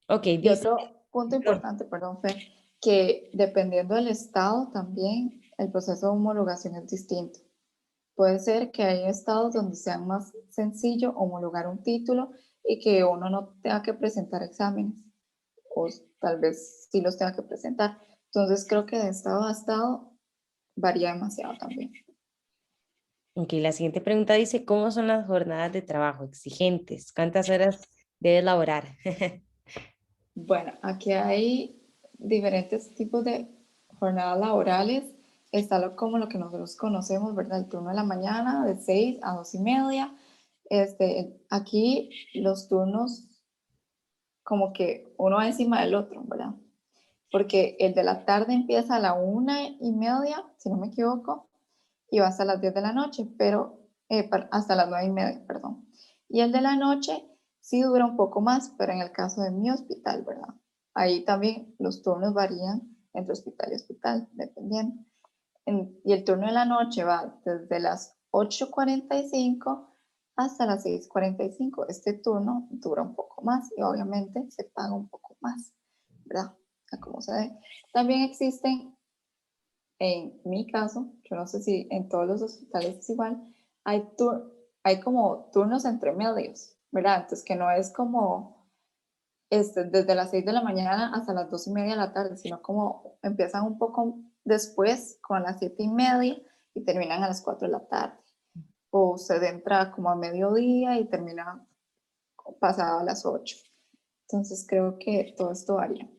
Ok, Y dice, otro punto perdón. importante, perdón, Fer, que dependiendo del estado también el proceso de homologación es distinto. Puede ser que hay estados donde sea más sencillo homologar un título y que uno no tenga que presentar exámenes, o tal vez sí los tenga que presentar. Entonces creo que de estado a estado varía demasiado también. Ok, la siguiente pregunta dice, ¿cómo son las jornadas de trabajo? Exigentes. ¿Cuántas horas debes laborar? Bueno, aquí hay diferentes tipos de jornadas laborales. Está como lo que nosotros conocemos, ¿verdad? El turno de la mañana de 6 a 2:30. Aquí los turnos como que uno va encima del otro, ¿verdad? Porque el de la tarde empieza a la 1:30, si no me equivoco, y va hasta las 10 de la noche, pero hasta las 9:30, perdón. Y el de la noche sí dura un poco más, pero en el caso de mi hospital, ¿verdad? Ahí también los turnos varían entre hospital y hospital, dependiendo. Y el turno de la noche va desde las 8:45 hasta las 6:45. Este turno dura un poco más y obviamente se paga un poco más, ¿verdad? A como se ve. También existen, en mi caso, yo no sé si en todos los hospitales es igual, hay como turnos entre medios, ¿verdad? Entonces que no es como desde las 6 de la mañana hasta las 2:30 de la tarde, sino como empiezan un poco después, con las 7:30 y terminan a las 4 de la tarde. O usted entra como a mediodía y termina pasado a las 8. Entonces creo que todo esto varía.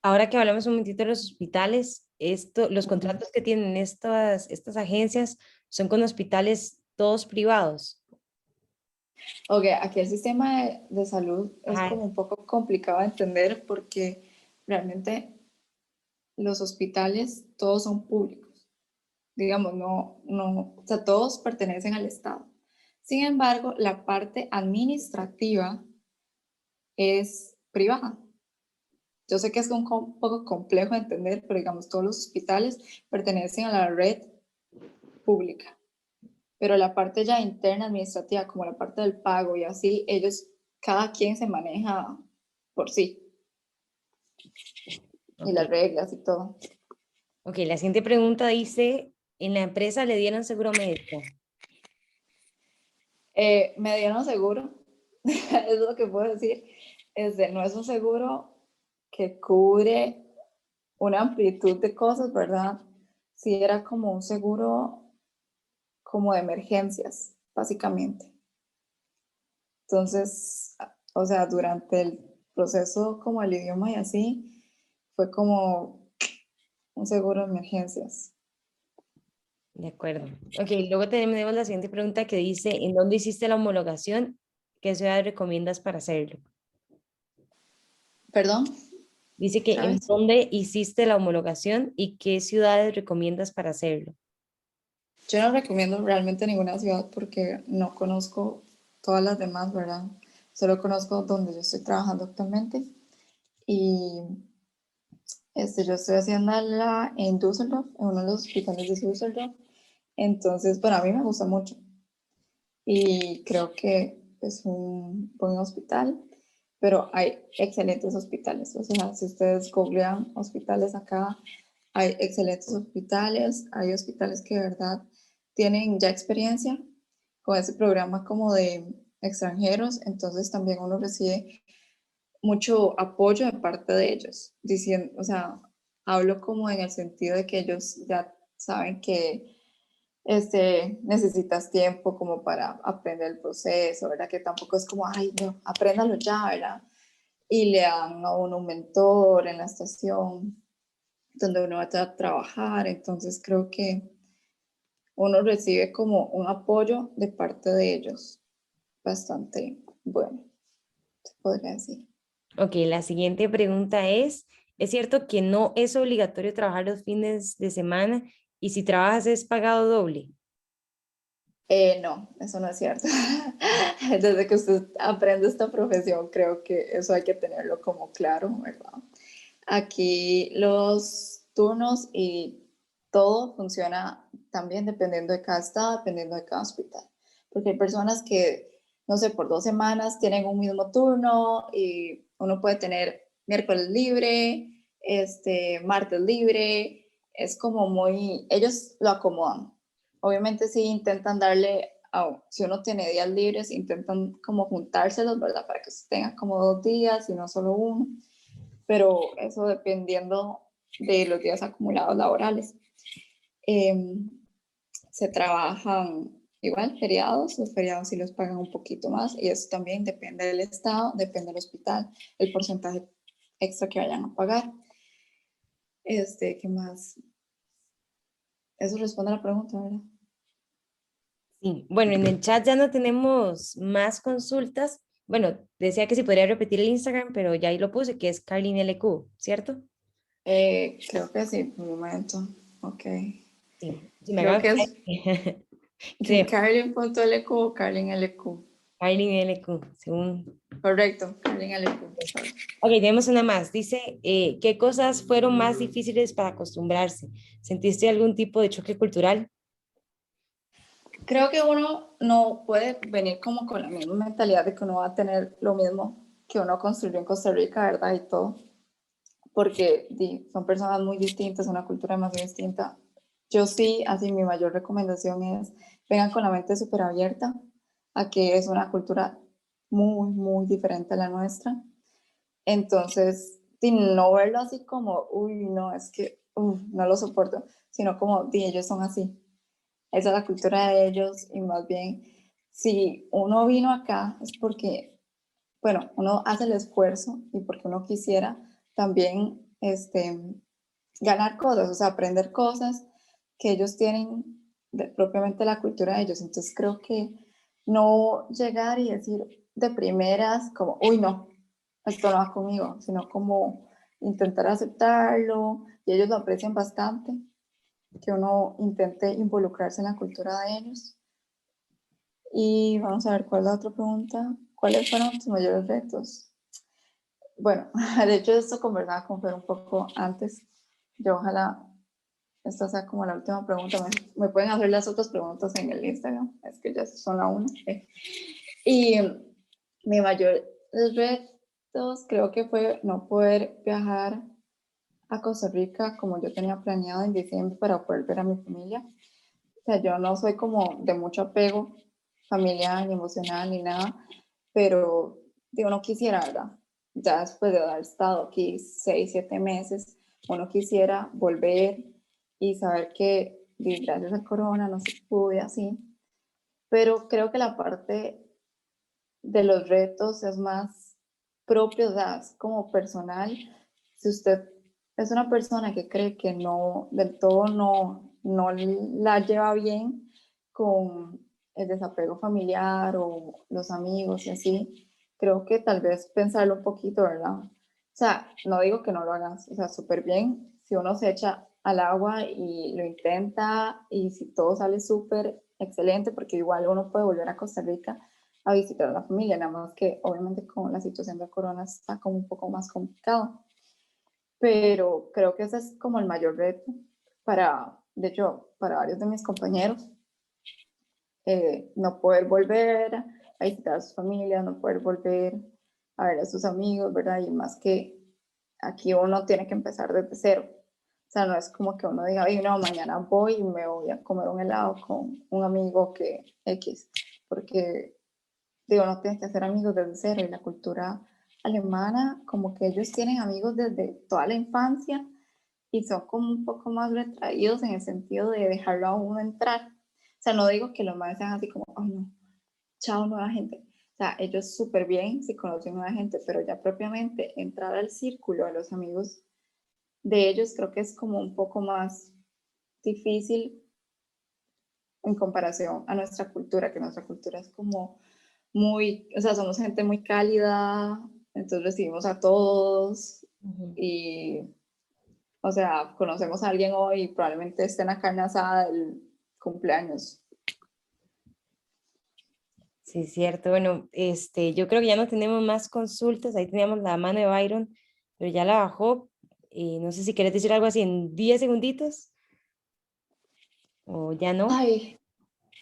Ahora que hablamos un momentito de los hospitales, los Ujú. contratos que tienen estas agencias son con hospitales todos privados. Ok, aquí el sistema de salud es Ajá, como un poco complicado de entender porque realmente los hospitales todos son públicos. Digamos, no, o sea, todos pertenecen al Estado. Sin embargo, la parte administrativa es privada. Yo sé que es un poco complejo de entender, pero digamos, todos los hospitales pertenecen a la red pública, pero la parte ya interna administrativa, como la parte del pago y así, ellos, cada quien se maneja por sí, y ok. las reglas y todo. Ok, la siguiente pregunta dice, ¿en la empresa le dieron seguro médico? Me dieron seguro, es lo que puedo decir. No es un seguro que cubre una amplitud de cosas, ¿verdad? Sí, era como un seguro como de emergencias, básicamente. Entonces, o sea, durante el proceso como el idioma y así, fue como un seguro de emergencias. De acuerdo. Ok, luego tenemos la siguiente pregunta que dice, ¿en dónde hiciste la homologación? ¿Qué ciudad recomiendas para hacerlo? Perdón, Dice que otra en vez. dónde hiciste la homologación y qué ciudades recomiendas para hacerlo. Yo no recomiendo realmente ninguna ciudad porque no conozco todas las demás, ¿verdad? Solo conozco donde yo estoy trabajando actualmente y yo estoy haciéndola en Düsseldorf, en uno de los hospitales de Düsseldorf. Entonces, bueno, a mí me gusta mucho y creo que es un buen hospital, pero hay excelentes hospitales. O sea, si ustedes googlean hospitales acá, hay excelentes hospitales, hay hospitales que de verdad tienen ya experiencia con ese programa como de extranjeros, entonces también uno recibe mucho apoyo de parte de ellos, diciendo, o sea, hablo como en el sentido de que ellos ya saben que necesitas tiempo como para aprender el proceso, ¿verdad? Que tampoco es como, ay, no, apréndalo ya, ¿verdad? Y le dan a uno un mentor en la estación donde uno va a trabajar, entonces creo que uno recibe como un apoyo de parte de ellos bastante bueno, se podría decir. Ok, la siguiente pregunta ¿es cierto que no es obligatorio trabajar los fines de semana y si trabajas es pagado doble? No, eso no es cierto. Desde que usted aprende esta profesión, creo que eso hay que tenerlo como claro, ¿verdad? Aquí los turnos y todo funciona también dependiendo de cada estado, dependiendo de cada hospital. Porque hay personas que, no sé, por 2 semanas tienen un mismo turno y uno puede tener miércoles libre, martes libre. Es como muy, ellos lo acomodan. Obviamente sí intentan darle, si uno tiene días libres, intentan como juntárselos, ¿verdad? Para que se tenga como 2 días y no solo uno, pero eso dependiendo de los días acumulados laborales. Eh, Se trabajan igual feriados, los feriados sí los pagan un poquito más y eso también depende del estado, depende del hospital, el porcentaje extra que vayan a pagar. ¿Qué más? Eso responde a la pregunta, ¿verdad? Sí, bueno, en el chat ya no tenemos más consultas. Bueno, decía que si podría repetir el Instagram, pero ya ahí lo puse, que es Carlin LQ, ¿cierto? Creo que sí, un momento. Ok. Sí, si me Creo hagan que es creo, Carlin.lq o CarlinLQ. Carlin LQ, según. Correcto, CarlinLQ. Ok, tenemos una más. Dice, ¿qué cosas fueron más difíciles para acostumbrarse? ¿Sentiste algún tipo de choque cultural? Creo que uno no puede venir como con la misma mentalidad de que uno va a tener lo mismo que uno construyó en Costa Rica, ¿verdad? Y todo, porque son personas muy distintas, una cultura demasiado distinta. Yo sí, así mi mayor recomendación es, vengan con la mente súper abierta a que es una cultura muy, muy diferente a la nuestra. Entonces, no verlo así como, uy, no, es que no lo soporto, sino como, ellos son así, esa es la cultura de ellos y más bien, si uno vino acá es porque, bueno, uno hace el esfuerzo y porque uno quisiera también ganar cosas, o sea, aprender cosas que ellos tienen propiamente la cultura de ellos. Entonces creo que no llegar y decir de primeras como, uy, no, esto no va conmigo, sino como intentar aceptarlo y ellos lo aprecian bastante, que uno intente involucrarse en la cultura de ellos. Y vamos a ver cuál es la otra pregunta. ¿Cuáles fueron tus mayores retos? Bueno, de hecho esto conversaba con Fer un poco antes. Yo ojalá esta sea como la última pregunta. Me pueden hacer las otras preguntas en el Instagram. Es que ya son la una. Y mi mayor retos creo que fue no poder viajar a Costa Rica como yo tenía planeado en diciembre para poder ver a mi familia. O sea, yo no soy como de mucho apego familiar, ni emocional, ni nada, pero digo, no quisiera, ¿verdad? Ya después de haber estado aquí 6, 7 meses, uno quisiera volver y saber que gracias al corona no se pudo y así, pero creo que la parte de los retos es más propio, o sea, es como personal. Si usted es una persona que cree que no, del todo no la lleva bien con el desapego familiar o los amigos y así, creo que tal vez pensarlo un poquito, ¿verdad? O sea, no digo que no lo hagas, o sea, súper bien si uno se echa al agua y lo intenta y si todo sale súper excelente, porque igual uno puede volver a Costa Rica a visitar a la familia, nada más que obviamente con la situación del corona está como un poco más complicado, pero creo que ese es como el mayor reto para, de hecho, para varios de mis compañeros, no poder volver a visitar a sus familias, no poder volver a ver a sus amigos, ¿verdad? Y más que aquí uno tiene que empezar desde cero. O sea, no es como que uno diga, no, mañana voy y me voy a comer un helado con un amigo que X, porque digo, no tienes que hacer amigos desde cero y la cultura alemana, como que ellos tienen amigos desde toda la infancia y son como un poco más retraídos en el sentido de dejarlo a uno entrar. O sea, no digo que los más sean así como, ay no, chao nueva gente. O sea, ellos súper bien si conocen nueva gente, pero ya propiamente entrar al círculo de los amigos de ellos creo que es como un poco más difícil en comparación a nuestra cultura, que nuestra cultura es como muy, o sea, somos gente muy cálida, entonces recibimos a todos Ujú. y, o sea, conocemos a alguien hoy y probablemente esté en la carne asada del cumpleaños. Sí, cierto. Bueno, yo creo que ya no tenemos más consultas. Ahí teníamos la mano de Byron, pero ya la bajó. No sé si querés decir algo así en 10 segunditos o ya no. Ay,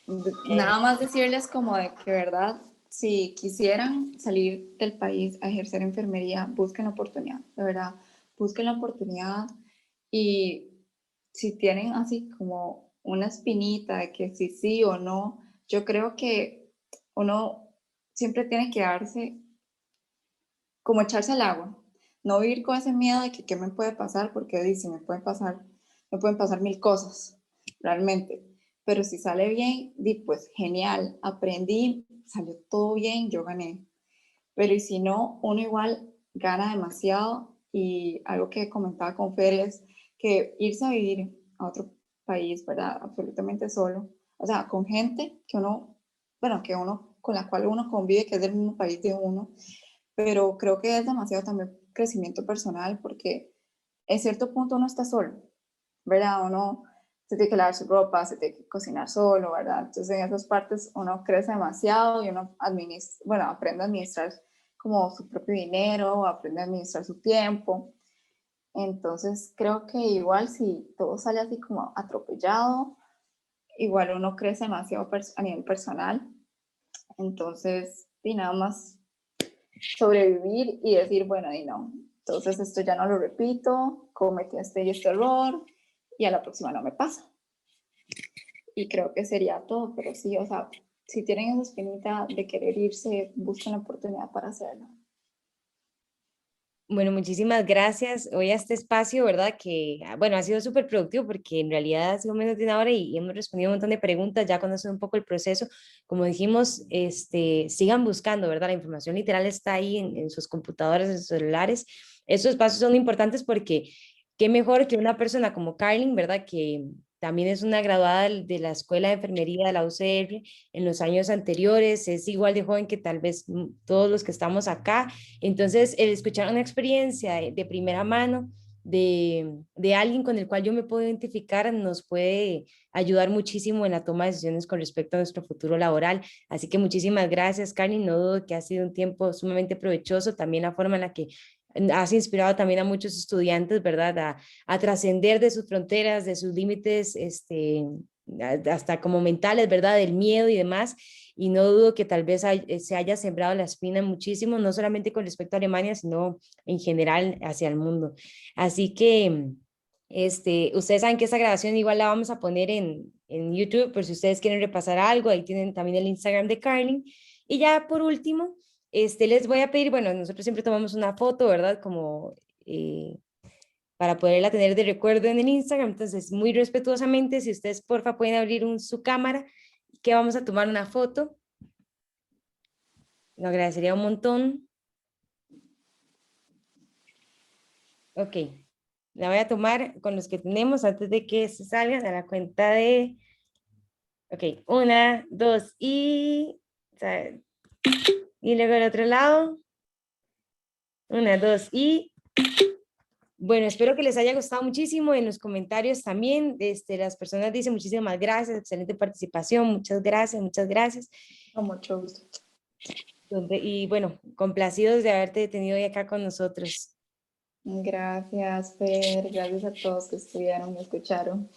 Eh, nada más decirles como de que, ¿verdad? Si quisieran salir del país a ejercer enfermería, busquen la oportunidad, de verdad, busquen la oportunidad y si tienen así como una espinita de que si sí o no, yo creo que uno siempre tiene que darse, como echarse al agua, no vivir con ese miedo de que qué me puede pasar, porque dice, me pueden pasar mil cosas, realmente. Pero si sale bien, di pues genial, aprendí, salió todo bien, yo gané. Pero y si no, uno igual gana demasiado y algo que comentaba con Fer es que irse a vivir a otro país, ¿verdad? Absolutamente solo, o sea, con gente que uno, bueno, que uno, con la cual uno convive, que es del mismo país de uno, pero creo que es demasiado también crecimiento personal porque en cierto punto uno está solo, ¿verdad? Uno se tiene que lavar su ropa, se tiene que cocinar solo, ¿verdad? Entonces en esas partes uno crece demasiado y uno administra, bueno, aprende a administrar como su propio dinero, aprende a administrar su tiempo. Entonces creo que igual si todo sale así como atropellado, igual uno crece demasiado a nivel personal. Entonces, y nada más sobrevivir y decir, bueno, y no, entonces esto ya no lo repito, cometí este y este error y a la próxima no me pasa. Y creo que sería todo, pero sí, o sea, si tienen esa espinita de querer irse, busquen la oportunidad para hacerlo. Bueno, muchísimas gracias. Hoy a este espacio, ¿verdad? Que, bueno, ha sido súper productivo porque en realidad ha sido menos de una hora y hemos respondido un montón de preguntas, ya conocen un poco el proceso. Como dijimos, sigan buscando, ¿verdad? La información literal está ahí en sus computadoras, en sus celulares. Estos espacios son importantes porque qué mejor que una persona como Carlin, ¿verdad? Que también es una graduada de la Escuela de Enfermería de la UCR en los años anteriores, es igual de joven que tal vez todos los que estamos acá. Entonces, el escuchar una experiencia de primera mano de alguien con el cual yo me puedo identificar nos puede ayudar muchísimo en la toma de decisiones con respecto a nuestro futuro laboral. Así que muchísimas gracias, Carly. No dudo que ha sido un tiempo sumamente provechoso, también la forma en la que has inspirado también a muchos estudiantes, ¿verdad? A trascender de sus fronteras, de sus límites, hasta como mentales, ¿verdad? Del miedo y demás, y no dudo que tal vez se haya sembrado la espina muchísimo, no solamente con respecto a Alemania, sino en general hacia el mundo. Así que, ustedes saben que esta grabación igual la vamos a poner en YouTube, por si ustedes quieren repasar algo, ahí tienen también el Instagram de Carlin. Y ya por último, les voy a pedir, bueno, nosotros siempre tomamos una foto, ¿verdad? Como para poderla tener de recuerdo en el Instagram. Entonces, muy respetuosamente, si ustedes porfa pueden abrir su cámara, que vamos a tomar una foto. Lo agradecería un montón. Ok, la voy a tomar con los que tenemos antes de que se salgan a la cuenta de... Ok, una, dos y luego el otro lado. Una, dos y... Bueno, espero que les haya gustado muchísimo. En los comentarios también, las personas dicen muchísimas gracias, excelente participación, muchas gracias, muchas gracias. Con mucho gusto. Y bueno, complacidos de haberte tenido hoy acá con nosotros. Gracias, Fer. Gracias a todos que estuvieron y escucharon.